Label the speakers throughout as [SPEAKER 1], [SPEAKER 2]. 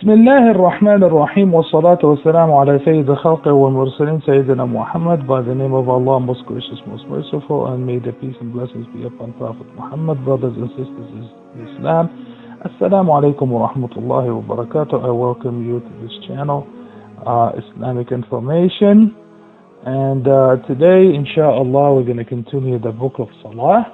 [SPEAKER 1] بسم الله الرحمن الرحيم والصلاة والسلام على سيد الخلق والمرسلين سيدنا Muhammad. By the name of Allah, most gracious, most merciful, and may the peace and blessings be upon Prophet Muhammad. Brothers and sisters in Islam, Assalamu alaikum wa rahmatullahi wa barakatuh. I welcome you to this channel, Islamic Information. And today, inshallah, we're going to continue the book of Salah.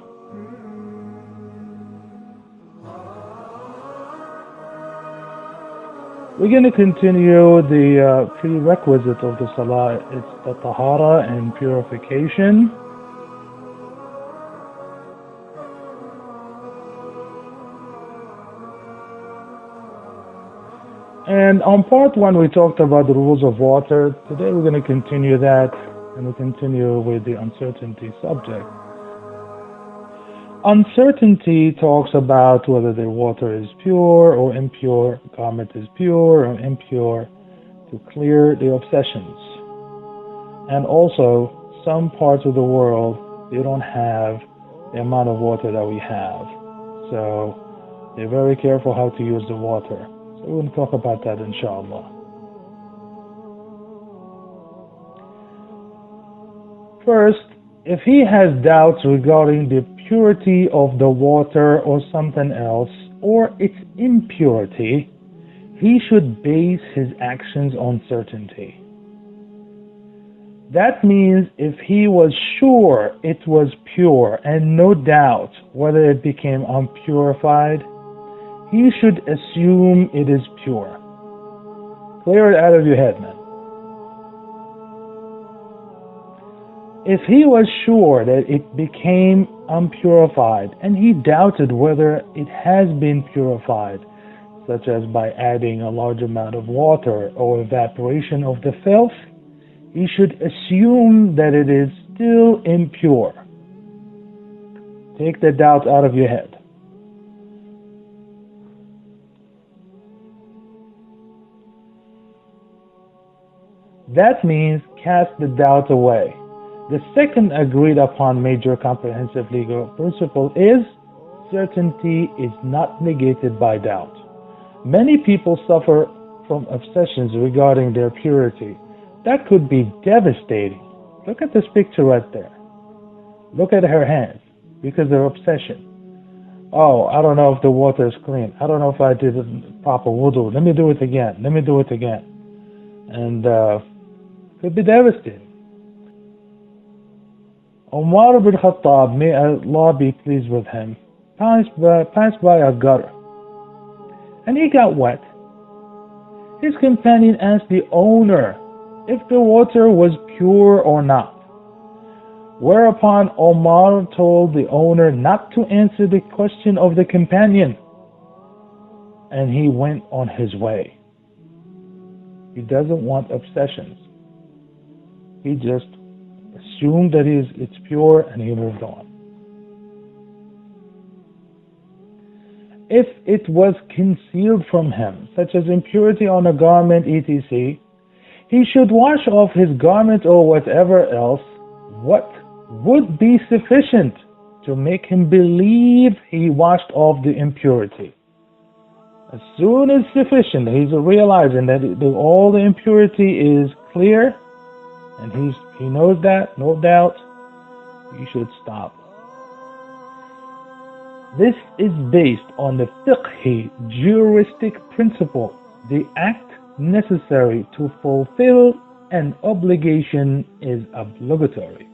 [SPEAKER 1] We're going to continue the prerequisite of the Salah. It's the Tahara and Purification. And on part one, we talked about the rules of water. Today we're going to continue that, and we'll continue with the uncertainty subject. Uncertainty talks about whether the water is pure or impure, garment is pure or impure, to clear the obsessions. And also, some parts of the world, they don't have the amount of water that we have. So, they're very careful how to use the water. So we're going to talk about that, inshallah. First, if he has doubts regarding the purity of the water or something else, or its impurity, he should base his actions on certainty. That means if he was sure it was pure and no doubt whether it became unpurified, he should assume it is pure. Clear it out of your head, man. If he was sure that it became unpurified and he doubted whether it has been purified, such as by adding a large amount of water or evaporation of the filth, he should assume that it is still impure. Take the doubt out of your head. That means cast the doubt away. The second agreed upon major comprehensive legal principle is certainty is not negated by doubt. Many people suffer from obsessions regarding their purity. That could be devastating. Look at this picture right there. Look at her hands because of obsession. Oh, I don't know if the water is clean. I don't know if I did the proper wudu. Let me do it again. Let me do it again. And could be devastating. Umar ibn Khattab, may Allah be pleased with him, passed by a gutter, and he got wet. His companion asked the owner if the water was pure or not, whereupon Umar told the owner not to answer the question of the companion, and he went on his way. He doesn't want obsessions. He just assumed that it's pure and he moved on. If it was concealed from him, such as impurity on a garment, etc., he should wash off his garment or whatever else. What would be sufficient to make him believe he washed off the impurity? As soon as sufficient, he's realizing that all the impurity is clear, and he knows that, no doubt, you should stop. This is based on the fiqhi juristic principle, the act necessary to fulfill an obligation is obligatory.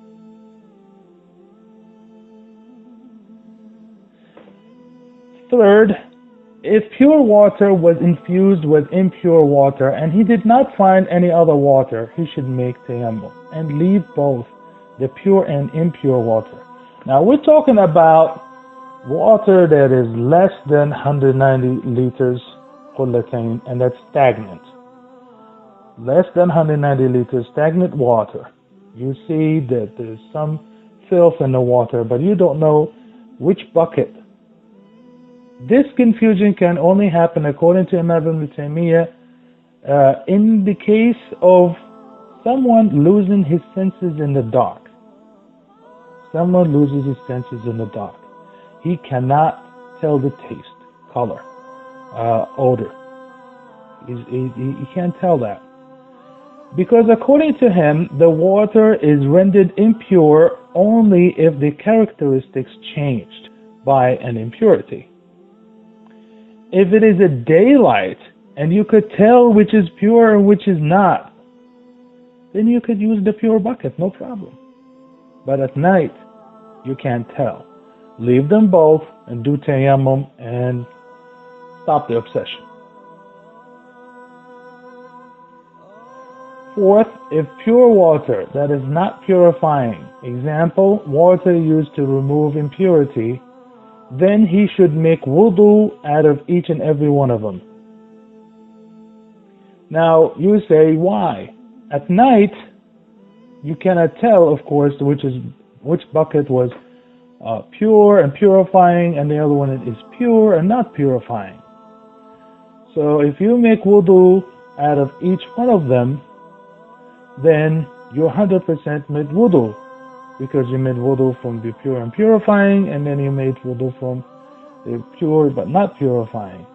[SPEAKER 1] Third, if pure water was infused with impure water and he did not find any other water, he should make tayammum and leave both the pure and impure water. Now we're talking about water that is less than 190 liters qullatain, and that's stagnant. Less than 190 liters stagnant water. You see that there's some filth in the water, but you don't know which bucket. This confusion can only happen, according to Imam Ibn Taymiyyah, in the case of someone losing his senses in the dark. Someone loses his senses in the dark. He cannot tell the taste, color, odor. He can't tell that. Because according to him, the water is rendered impure only if the characteristics changed by an impurity. If it is a daylight and you could tell which is pure and which is not, then you could use the pure bucket, no problem. But at night, you can't tell. Leave them both and do tayammum and stop the obsession. Fourth, if pure water that is not purifying, example, water used to remove impurity, then he should make wudu out of each and every one of them. Now, you say, why? At night, you cannot tell, of course, which bucket was pure and purifying and the other one is pure and not purifying. So if you make wudu out of each one of them, then you're 100% made wudu, because you made wudu from the pure and purifying, and then you made wudu from the pure but not purifying.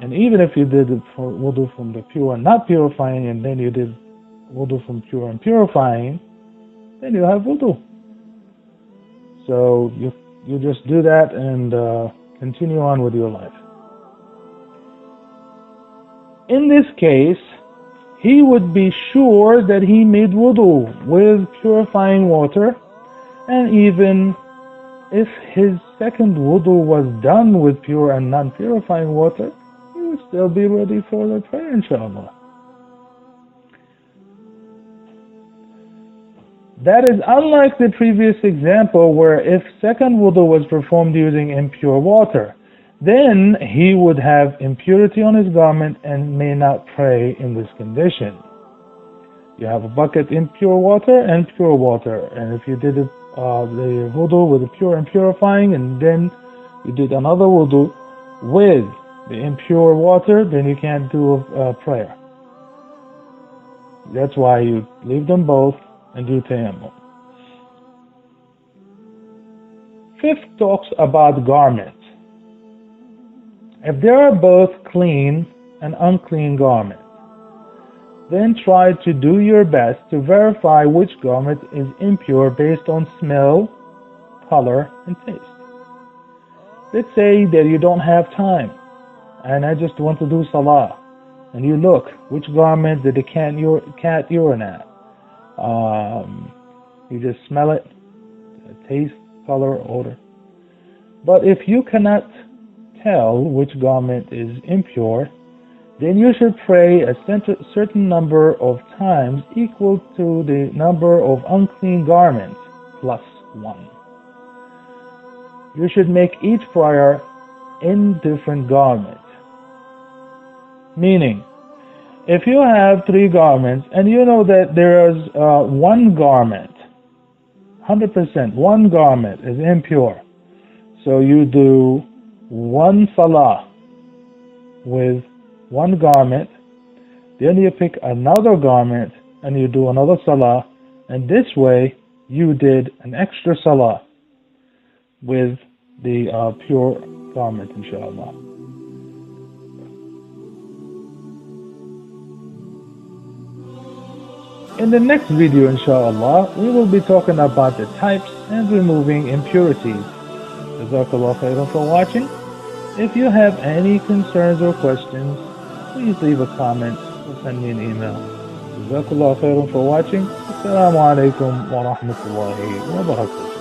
[SPEAKER 1] And even if you did wudu from the pure and not purifying, and then you did wudu from pure and purifying, then you have wudu. So you just do that and continue on with your life. In this case, he would be sure that he made wudu with purifying water, and even if his second wudu was done with pure and non-purifying water, he would still be ready for the prayer, inshallah. That is unlike the previous example where if second wudu was performed using impure water, then he would have impurity on his garment and may not pray in this condition. You have a bucket in pure water and pure water, and if you did the wudu with the pure and purifying, and then you did another wudu with the impure water, then you can't do a prayer. That's why you leave them both and do tayammum. Fifth talks about garments. If there are both clean and unclean garments, then try to do your best to verify which garment is impure based on smell, color, and taste. Let's say that you don't have time, and I just want to do salah, and you look, which garment did the cat urinate? You just smell it, taste, color, odor. But if you cannot tell which garment is impure, then you should pray a certain number of times equal to the number of unclean garments plus 1. You should make each prayer in different garments. Meaning, if you have 3 garments and you know that there is one garment, 100%, one garment is impure, so you do one salah with one garment, then you pick another garment and you do another salah, and this way you did an extra salah with the pure garment, inshallah. In the next video, inshallah, we will be talking about the types and removing impurities. Jazakallah khairan for watching. If you have any concerns or questions, please leave a comment or send me an email. Jazakallah khairan for watching. Assalamu alaikum wa rahmatullahi wa barakatuh.